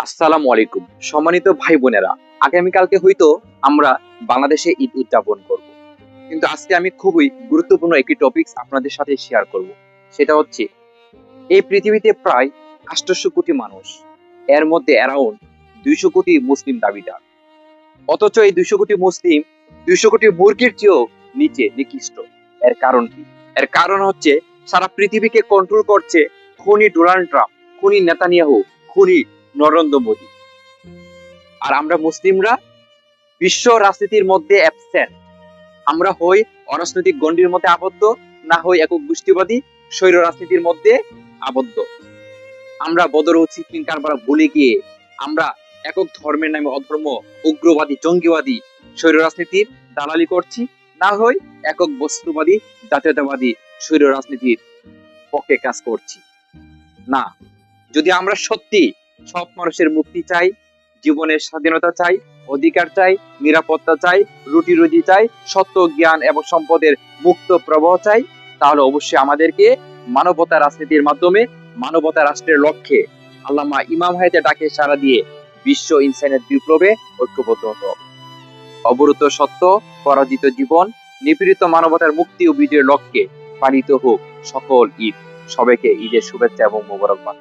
আসসালামু আলাইকুম সম্মানিত ভাই বোনেরা। আগামীকালকে হয়তো আমরা বাংলাদেশে ঈদ উদযাপন করব, কিন্তু আজকে আমি খুবই গুরুত্বপূর্ণ একটি টপিকস আপনাদের সাথে শেয়ার করব। সেটা হচ্ছে, এই পৃথিবীতে প্রায় 800 কোটি মানুষ, এর মধ্যে অ্যারাউন্ড 200 কোটি মুসলিম দাবিদার। অথচ এই 200 কোটি মুসলিম 200 কোটি মুরগির চেয়েও নিচে নিকৃষ্ট। এর কারণ কি? এর কারণ হচ্ছে, সারা পৃথিবীকে কন্ট্রোল করছে খুনি ডোনাল্ড ট্রাম্প, খুনি নেতানিয়াহু, খুনি নরেন্দ্র মোদী। আর আমরা মুসলিমরা বিশ্ব রাজনীতির মধ্যে অ্যাবসেন্ট। আমরা হই অরাজনৈতিক গণ্ডির মধ্যে আবদ্ধ, না হই একক গোষ্ঠীবাদী স্বৈর রাজনীতির মধ্যে আবদ্ধ। আমরা বদর ও সিদ্দিন কারবার ভুলে গিয়ে আমরা একক ধর্মের নামে অধর্ম, উগ্রবাদী, জঙ্গিবাদী স্বৈর রাজনীতির দালালি করছি, না হই একক বস্তুবাদী, জাতীয়তাবাদী স্বৈর রাজনীতির পক্ষে কাজ করছি। না, যদি আমরা সত্যি সব মানুষের মুক্তি চাই, জীবনের স্বাধীনতা চাই, অধিকার চাই, নিরাপত্তা চাই, রুটি রুজি চাই, সত্য, জ্ঞান এবং সম্পদের মুক্ত প্রবাহ চাই, তাহলে অবশ্যই আমাদেরকে মানবতা রাজনীতির মাধ্যমে মানবতা রাষ্ট্রের লক্ষ্যে আল্লামা ইমাম হায়াতের ডাকে সাড়া দিয়ে বিশ্ব ইনসানিয়ত বিপ্লবে ঐক্যবদ্ধ হতে হবে। অবরুদ্ধ সত্য, পরাজিত জীবন, নিপীড়িত মানবতার মুক্তি ও বিজয়ের লক্ষ্যে পালিত হোক সকল ঈদ। সবাইকে ঈদের শুভেচ্ছা এবং মোবারকবাদ।